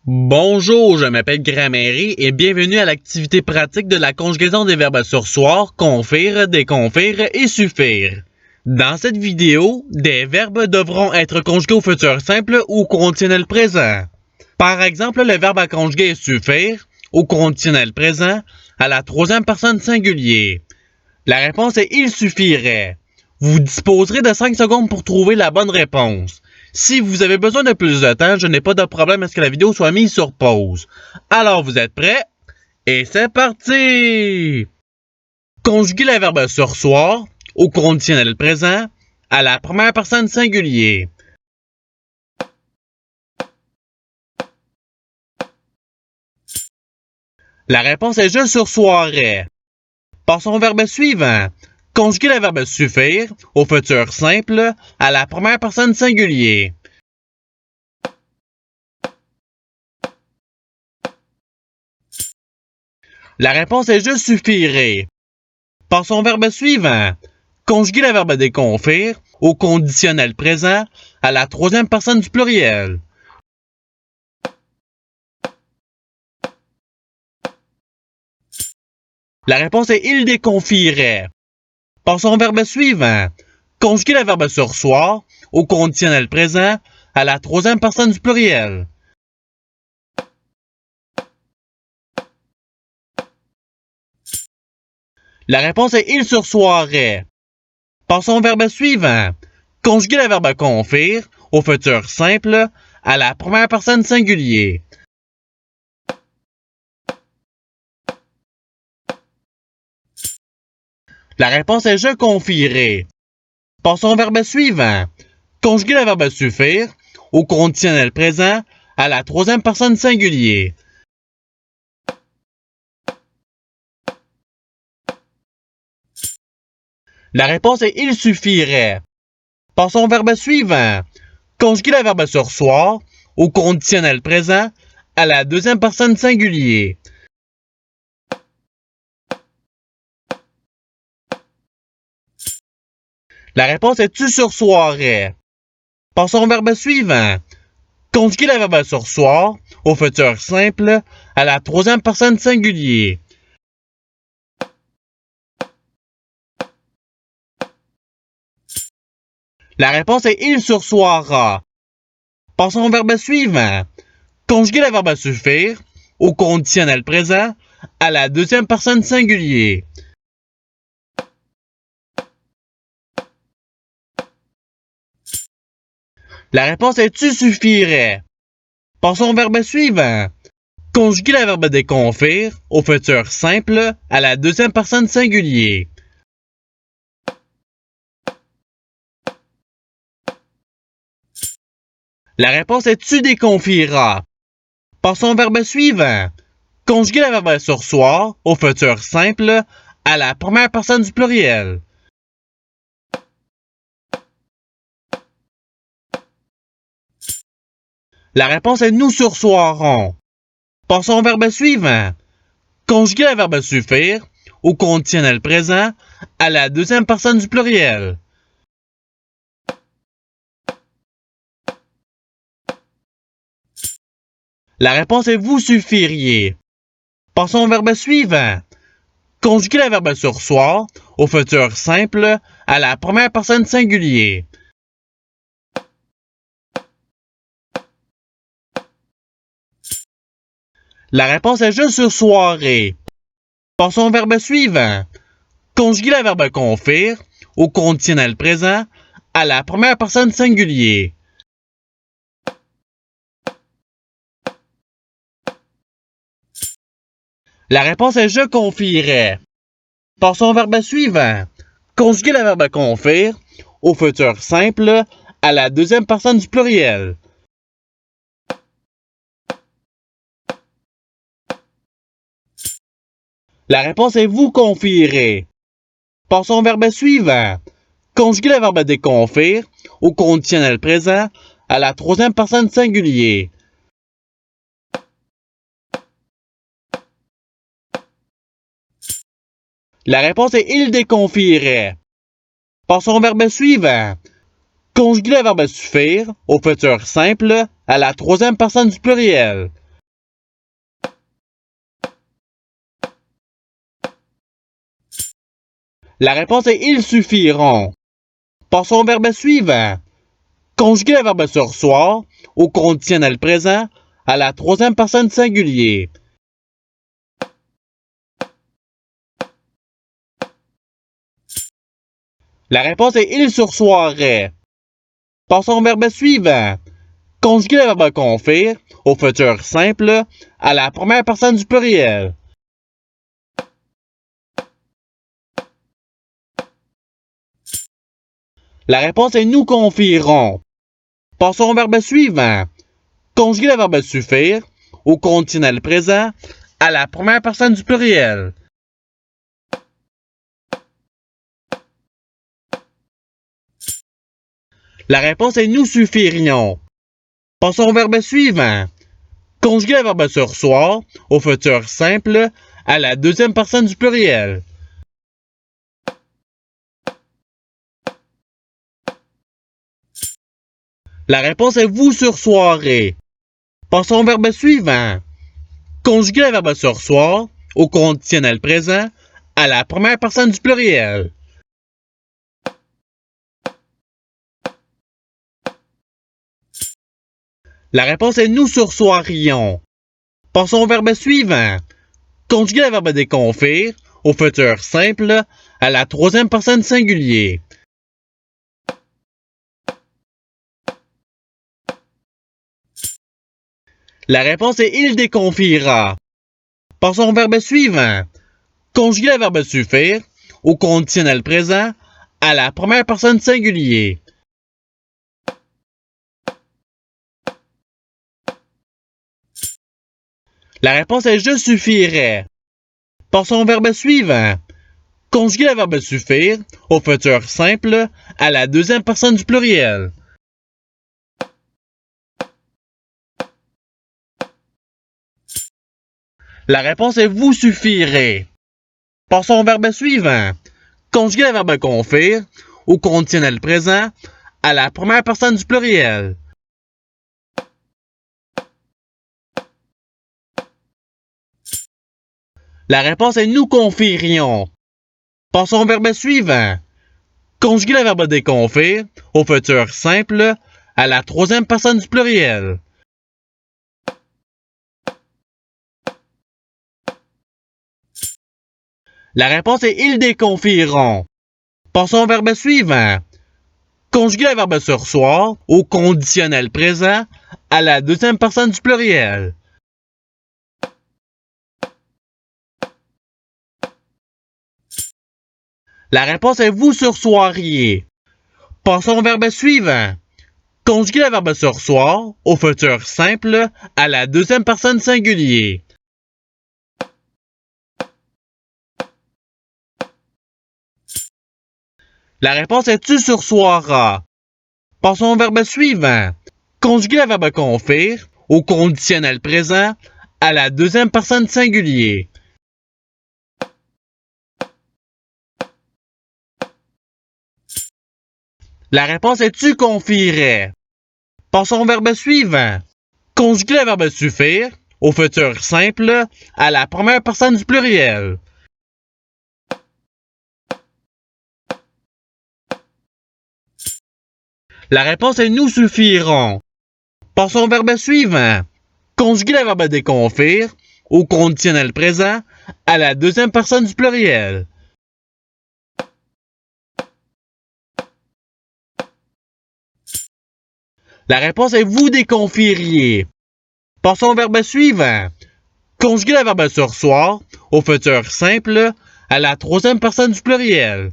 Bonjour, je m'appelle Gramairie et bienvenue à l'activité pratique de la conjugaison des verbes sursoir, confire, déconfire et suffire. Dans cette vidéo, des verbes devront être conjugués au futur simple ou au conditionnel présent. Par exemple, le verbe à conjuguer est suffire, au conditionnel présent, à la troisième personne singulier. La réponse est il suffirait. Vous disposerez de 5 secondes pour trouver la bonne réponse. Si vous avez besoin de plus de temps, je n'ai pas de problème à ce que la vidéo soit mise sur pause. Alors vous êtes prêts? Et c'est parti! Conjuguez le verbe sursoir au conditionnel présent à la première personne singulier. La réponse est je sursoirais. Passons au verbe suivant. Conjuguez le verbe suffire au futur simple à la première personne singulier. La réponse est je suffirai. Passons au verbe suivant. Conjuguez le verbe déconfire au conditionnel présent à la troisième personne du pluriel. La réponse est il déconfirait. Passons au verbe suivant. Conjuguez le verbe sursoir au conditionnel présent à la troisième personne du pluriel. La réponse est il sursoirait. Passons au verbe suivant. Conjuguez le verbe confire au futur simple à la première personne singulier. La réponse est je confierai. Passons au verbe suivant. Conjuguez le verbe suffire au conditionnel présent à la troisième personne singulier. La réponse est il suffirait. Passons au verbe suivant. Conjuguez le verbe sursoir au conditionnel présent à la deuxième personne singulier. La réponse est tu sursoirais. Passons au verbe suivant. Conjuguez le verbe sursoir au futur simple à la troisième personne singulier. La réponse est il sursoira. Passons au verbe suivant. Conjuguez le verbe suffire au conditionnel présent à la deuxième personne singulier. La réponse est tu suffirais. Passons au verbe suivant. Conjuguez le verbe déconfire au futur simple à la deuxième personne singulier. La réponse est tu déconfiras. Passons au verbe suivant. Conjuguez le verbe sursoir au futur simple à la première personne du pluriel. La réponse est nous sursoirons. Passons au verbe suivant. Conjuguez le verbe suffire au conditionnel présent à la deuxième personne du pluriel. La réponse est vous suffiriez. Passons au verbe suivant. Conjuguez le verbe sursoir au futur simple à la première personne singulier. La réponse est je sursoirai. Passons au verbe suivant. Conjuguez le verbe confire au conditionnel présent à la première personne singulier. La réponse est je confierai. Passons au verbe suivant. Conjuguez le verbe confire au futur simple à la deuxième personne du pluriel. La réponse est vous confierez. Passons au verbe suivant. Conjuguez le verbe déconfire au conditionnel présent à la troisième personne singulier. La réponse est il déconfierait. Passons au verbe suivant. Conjuguez le verbe suffire au futur simple à la troisième personne du pluriel. La réponse est ils suffiront. Passons au verbe suivant. Conjuguer le verbe sursoir au conditionnel présent à la troisième personne singulier. La réponse est il sursoirait. Passons au verbe suivant. Conjuguer le verbe confire au futur simple à la première personne du pluriel. La réponse est nous confierons. Passons au verbe suivant. Conjuguer le verbe suffire au conditionnel présent à la première personne du pluriel. La réponse est nous suffirions. Passons au verbe suivant. Conjuguer le verbe sursoir au futur simple à la deuxième personne du pluriel. La réponse est vous sursoirez. Passons au verbe suivant. Conjuguer le verbe sursoir au conditionnel présent à la première personne du pluriel. La réponse est nous sursoirions. Passons au verbe suivant. Conjuguer le verbe déconfire au futur simple à la troisième personne singulier. La réponse est il déconfiera. Passons au verbe suivant. Conjuguer le verbe suffire au conditionnel présent à la première personne singulier. La réponse est je suffirais. Passons au verbe suivant. Conjuguer le verbe suffire au futur simple à la deuxième personne du pluriel. La réponse est vous suffirez. Passons au verbe suivant. Conjuguer le verbe confire au conditionnel présent à la première personne du pluriel. La réponse est nous confirions. Passons au verbe suivant. Conjuguer le verbe déconfire au futur simple à la troisième personne du pluriel. La réponse est ils déconfieront. Passons au verbe suivant. Conjuguer le verbe sursoir au conditionnel présent à la deuxième personne du pluriel. La réponse est vous sursoiriez. Passons au verbe suivant. Conjuguer le verbe sursoir au futur simple à la deuxième personne singulier. La réponse est tu sursoiras. Passons au verbe suivant. Conjuguer le verbe confire au conditionnel présent à la deuxième personne singulier. La réponse est tu confierais. Passons au verbe suivant. Conjuguer le verbe suffire au futur simple à la première personne du pluriel. La réponse est nous suffirons. Passons au verbe suivant. Conjuguer le verbe déconfire au conditionnel présent à la deuxième personne du pluriel. La réponse est vous déconfieriez. Passons au verbe suivant. Conjuguer le verbe sursoir au futur simple à la troisième personne du pluriel.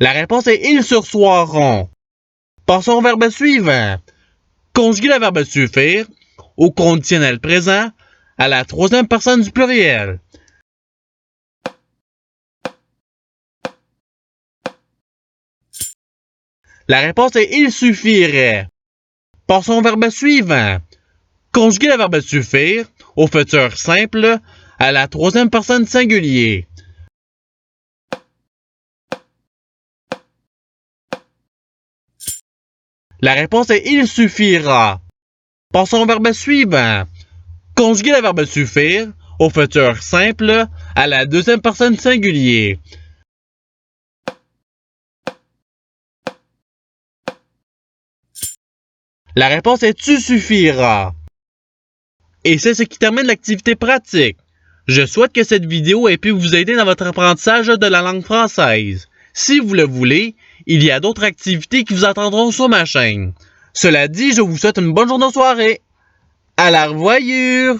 La réponse est ils sursoiront. Passons au verbe suivant. Conjuguer le verbe suffire au conditionnel présent à la troisième personne du pluriel. La réponse est il suffirait. Passons au verbe suivant. Conjuguer le verbe suffire au futur simple à la troisième personne singulier. La réponse est il suffira. Passons au verbe suivant. Conjuguer le verbe suffire au futur simple à la deuxième personne singulier. La réponse est tu suffiras. Et c'est ce qui termine l'activité pratique. Je souhaite que cette vidéo ait pu vous aider dans votre apprentissage de la langue française. Si vous le voulez, il y a d'autres activités qui vous attendront sur ma chaîne. Cela dit, je vous souhaite une bonne journée de soirée. À la revoyure!